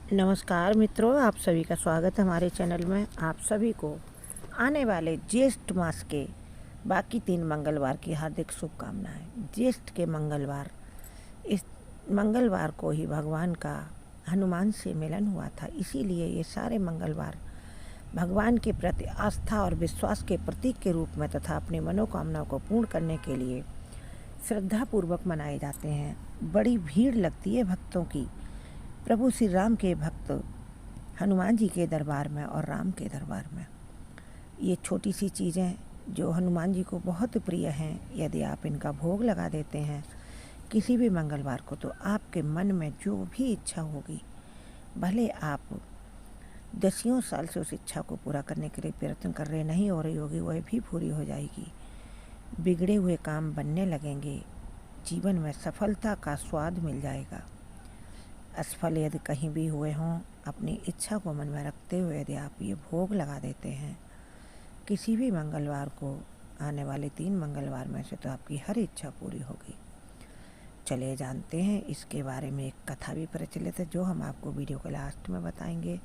नमस्कार मित्रों, आप सभी का स्वागत है हमारे चैनल में। आप सभी को आने वाले ज्येष्ठ मास के बाकी 3 मंगलवार की हार्दिक शुभकामनाएं। ज्येष्ठ के मंगलवार, इस मंगलवार को ही भगवान का हनुमान से मिलन हुआ था, इसीलिए ये सारे मंगलवार भगवान के प्रति आस्था और विश्वास के प्रतीक के रूप में तथा अपनी मनोकामनाओं को पूर्ण करने के लिए श्रद्धापूर्वक मनाए जाते हैं। बड़ी भीड़ लगती है भक्तों की प्रभु श्री राम के भक्त हनुमान जी के दरबार में और राम के दरबार में। ये छोटी सी चीज़ें जो हनुमान जी को बहुत प्रिय हैं, यदि आप इनका भोग लगा देते हैं किसी भी मंगलवार को, तो आपके मन में जो भी इच्छा होगी, भले आप दसियों साल से उस इच्छा को पूरा करने के लिए प्रयत्न कर रहे नहीं हो रही होगी, वह भी पूरी हो जाएगी। बिगड़े हुए काम बनने लगेंगे, जीवन में सफलता का स्वाद मिल जाएगा। असफल यदि कहीं भी हुए हों, अपनी इच्छा को मन में रखते हुए यदि आप ये भोग लगा देते हैं किसी भी मंगलवार को, आने वाले 3 मंगलवार में से, तो आपकी हर इच्छा पूरी होगी। चलिए जानते हैं इसके बारे में। एक कथा भी प्रचलित है जो हम आपको वीडियो के लास्ट में बताएंगे,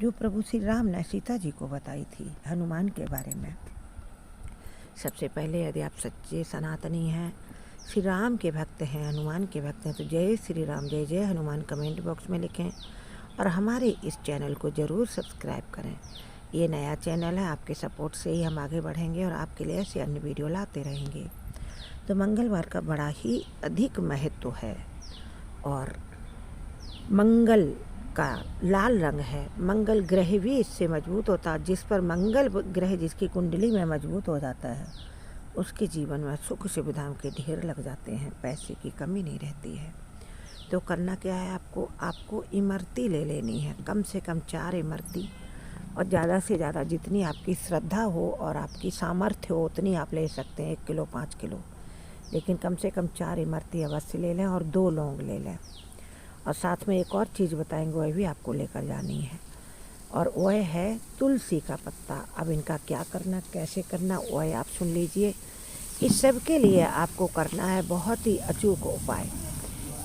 जो प्रभु श्री राम ने सीता जी को बताई थी हनुमान के बारे में। सबसे पहले, यदि आप सच्चे सनातनी हैं, श्री राम के भक्त हैं, हनुमान के भक्त हैं, तो जय श्री राम, जय जय हनुमान कमेंट बॉक्स में लिखें और हमारे इस चैनल को ज़रूर सब्सक्राइब करें। ये नया चैनल है, आपके सपोर्ट से ही हम आगे बढ़ेंगे और आपके लिए ऐसे अन्य वीडियो लाते रहेंगे। तो मंगलवार का बड़ा ही अधिक महत्व है और मंगल का लाल रंग है। मंगल ग्रह भी इससे मजबूत होता है। जिस पर मंगल ग्रह जिसकी कुंडली में मजबूत हो जाता है, उसके जीवन में सुख सुविधाओं के ढेर लग जाते हैं, पैसे की कमी नहीं रहती है। तो करना क्या है, आपको इमरती ले लेनी है, कम से कम 4 इमरती, और ज़्यादा से ज़्यादा जितनी आपकी श्रद्धा हो और आपकी सामर्थ्य हो उतनी आप ले सकते हैं। 1 किलो 5 किलो, लेकिन कम से कम 4 इमरती अवश्य ले लें और 2 लौंग ले लें। और साथ में एक और चीज़ बताएंगे, वह भी आपको लेकर जानी है, और वह है तुलसी का पत्ता। अब इनका क्या करना, कैसे करना, वह आप सुन लीजिए। इस सब के लिए आपको करना है बहुत ही अचूक उपाय।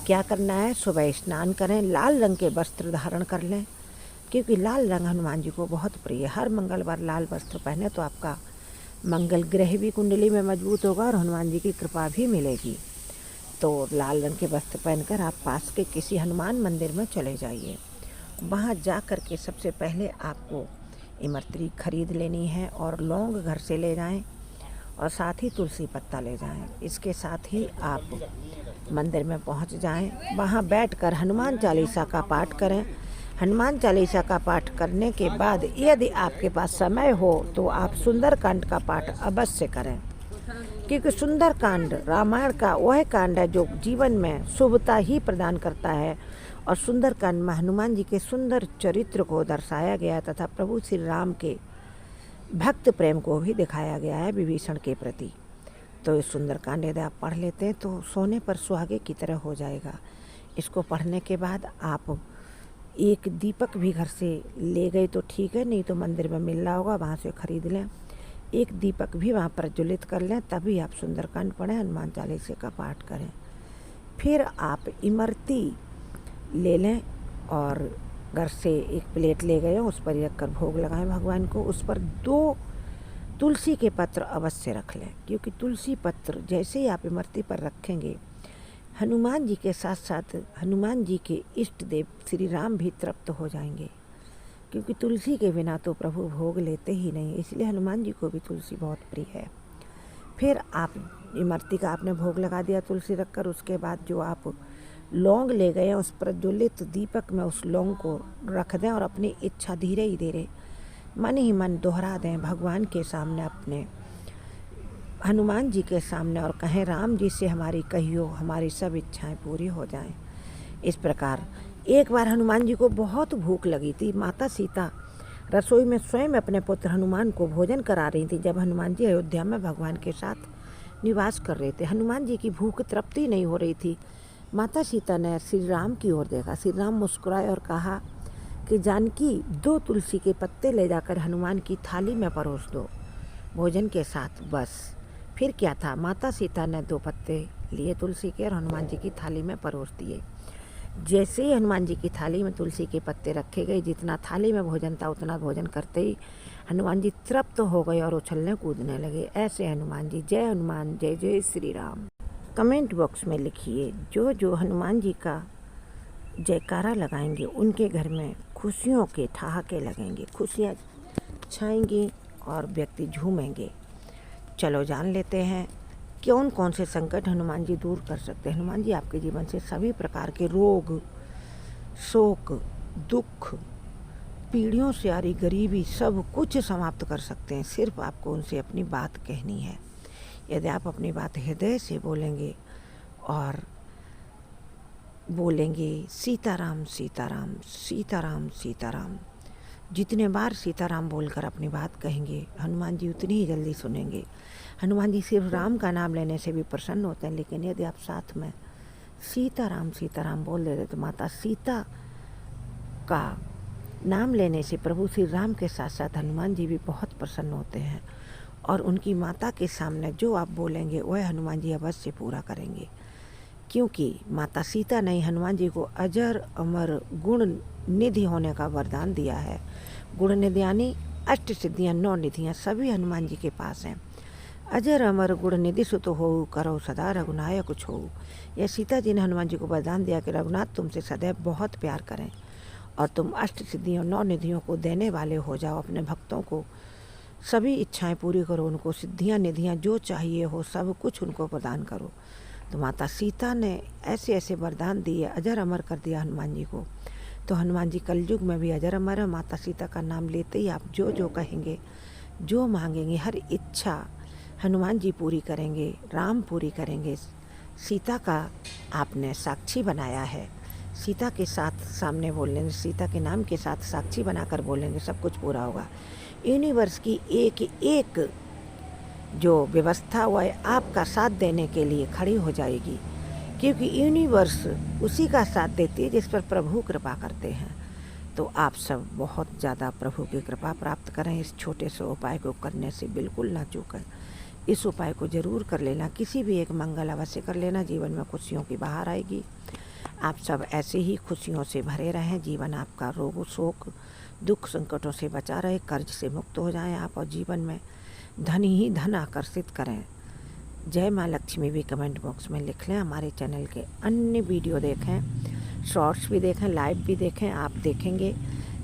क्या करना है, सुबह स्नान करें, लाल रंग के वस्त्र धारण कर लें, क्योंकि लाल रंग हनुमान जी को बहुत प्रिय है। हर मंगलवार लाल वस्त्र पहने तो आपका मंगल ग्रह भी कुंडली में मजबूत होगा और हनुमान जी की कृपा भी मिलेगी। तो लाल रंग के वस्त्र पहनकर आप पास के किसी हनुमान मंदिर में चले जाइए। वहाँ जा कर के सबसे पहले आपको इमरती खरीद लेनी है और लौंग घर से ले जाएं और साथ ही तुलसी पत्ता ले जाएं। इसके साथ ही आप मंदिर में पहुंच जाएं, वहां बैठकर हनुमान चालीसा का पाठ करें। हनुमान चालीसा का पाठ करने के बाद यदि आपके पास समय हो तो आप सुंदरकांड का पाठ अवश्य करें, क्योंकि सुंदरकांड रामायण का वह कांड है जो जीवन में शुभता ही प्रदान करता है। और सुंदरकांड में हनुमान जी के सुंदर चरित्र को दर्शाया गया तथा प्रभु श्री राम के भक्त प्रेम को भी दिखाया गया है विभीषण के प्रति। तो इस सुंदरकांड यदि आप पढ़ लेते हैं तो सोने पर सुहागे की तरह हो जाएगा। इसको पढ़ने के बाद आप एक दीपक भी घर से ले गए तो ठीक है, नहीं तो मंदिर में मिल रहा होगा, वहाँ से खरीद लें। एक दीपक भी वहाँ प्रज्वलित कर लें, तभी आप सुंदरकांड पढ़ें, हनुमान चालीसा का पाठ करें। फिर आप इमरती ले लें और घर से एक प्लेट ले गए, उस पर रख कर भोग लगाएं भगवान को। उस पर 2 तुलसी के पत्र अवश्य रख लें, क्योंकि तुलसी पत्र जैसे ही आप इमरती पर रखेंगे, हनुमान जी के साथ साथ हनुमान जी के इष्ट देव श्री राम भी तृप्त हो जाएंगे, क्योंकि तुलसी के बिना तो प्रभु भोग लेते ही नहीं, इसलिए हनुमान जी को भी तुलसी बहुत प्रिय है। फिर आप इमरती का आपने भोग लगा दिया तुलसी रखकर, उसके बाद जो आप लौंग ले गए उस प्रज्वलित दीपक में उस लौंग को रख दें और अपनी इच्छा धीरे धीरे मन ही मन दोहरा दें भगवान के सामने, अपने हनुमान जी के सामने, और कहें, राम जी से हमारी कहियो हमारी सब इच्छाएं पूरी हो जाएं। इस प्रकार एक बार हनुमान जी को बहुत भूख लगी थी। माता सीता रसोई में स्वयं अपने पुत्र हनुमान को भोजन करा रही थी, जब हनुमान जी अयोध्या में भगवान के साथ निवास कर रहे थे। हनुमान जी की भूख तृप्ति नहीं हो रही थी। माता सीता ने श्री राम की ओर देखा। श्री राम मुस्कुराए और कहा कि जानकी, 2 तुलसी के पत्ते ले जाकर हनुमान की थाली में परोस दो भोजन के साथ। बस फिर क्या था, माता सीता ने 2 पत्ते लिए तुलसी के और हनुमान जी की थाली में परोस दिए। जैसे ही हनुमान जी की थाली में तुलसी के पत्ते रखे गए, जितना थाली में भोजन था उतना भोजन करते ही हनुमान जी तृप्त हो गए और उछलने कूदने लगे। ऐसे हनुमान जी, जय हनुमान, जय जय श्री राम। कमेंट बॉक्स में लिखिए, जो जो हनुमान जी का जयकारा लगाएंगे उनके घर में खुशियों के ठहाके लगेंगे, खुशियाँ छाएंगी और व्यक्ति झूमेंगे। चलो जान लेते हैं कौन कौन से संकट हनुमान जी दूर कर सकते हैं। हनुमान जी आपके जीवन से सभी प्रकार के रोग, शोक, दुख, पीढ़ियों से आ रही गरीबी सब कुछ समाप्त कर सकते हैं। सिर्फ आपको उनसे अपनी बात कहनी है। यदि आप अपनी बात हृदय से बोलेंगे और बोलेंगे सीताराम सीताराम सीताराम सीताराम, जितने बार सीताराम बोलकर अपनी बात कहेंगे हनुमान जी उतनी ही जल्दी सुनेंगे। हनुमान जी सिर्फ राम का नाम लेने से भी प्रसन्न होते हैं, लेकिन यदि आप साथ में सीताराम सीताराम बोल देते तो माता सीता का नाम लेने से प्रभु श्री राम के साथ साथ हनुमान जी भी बहुत प्रसन्न होते हैं और उनकी माता के सामने जो आप बोलेंगे वह हनुमान जी अवश्य पूरा करेंगे, क्योंकि माता सीता ने हनुमान जी को अजर अमर गुण निधि होने का वरदान दिया है। गुण निधि यानी अष्ट सिद्धियाँ, 9 निधियाँ सभी हनुमान जी के पास हैं। अजर अमर गुण निधि सुत हो, करो सदा रघुनायक छो। यह सीता जी ने हनुमान जी को वरदान दिया कि रघुनाथ तुमसे सदैव बहुत प्यार करें और तुम अष्ट सिद्धियों 9 निधियों को देने वाले हो जाओ। अपने भक्तों को सभी इच्छाएं पूरी करो, उनको सिद्धियां निधियां जो चाहिए हो सब कुछ उनको प्रदान करो। तो माता सीता ने ऐसे ऐसे वरदान दिए, अजर अमर कर दिया हनुमान जी को। तो हनुमान जी कलयुग में भी अजर अमर है। माता सीता का नाम लेते ही आप जो जो कहेंगे, जो मांगेंगे, हर इच्छा हनुमान जी पूरी करेंगे, राम पूरी करेंगे। सीता का आपने साक्षी बनाया है, सीता के साथ सामने बोलेंगे, सीता के नाम के साथ साक्षी बनाकर बोलेंगे, सब कुछ पूरा होगा। यूनिवर्स की एक एक जो व्यवस्था वह आपका साथ देने के लिए खड़ी हो जाएगी, क्योंकि यूनिवर्स उसी का साथ देती है जिस पर प्रभु कृपा करते हैं। तो आप सब बहुत ज़्यादा प्रभु की कृपा प्राप्त करें। इस छोटे से उपाय को करने से बिल्कुल ना चूकें। इस उपाय को ज़रूर कर लेना, किसी भी एक मंगल अवश्य कर लेना, जीवन में खुशियों की बहार आएगी। आप सब ऐसे ही खुशियों से भरे रहें, जीवन आपका रोग शोक दुख संकटों से बचा रहे, कर्ज से मुक्त हो जाएं आप और जीवन में धन ही धन आकर्षित करें। जय माँ लक्ष्मी भी कमेंट बॉक्स में लिख लें। हमारे चैनल के अन्य वीडियो देखें, शॉर्ट्स भी देखें, लाइव भी देखें। आप देखेंगे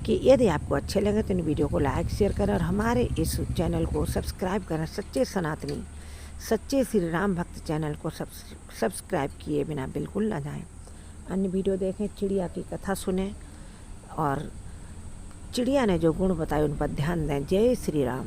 कि यदि आपको अच्छे लगे तो इन वीडियो को लाइक शेयर करें और हमारे इस चैनल को सब्सक्राइब करें। सच्चे सनातनी सच्चे श्री राम भक्त चैनल को सब्सक्राइब किए बिना बिल्कुल ना जाएं। अन्य वीडियो देखें, चिड़िया की कथा सुनें और चिड़िया ने जो गुण बताए उन पर ध्यान दें। जय श्री राम।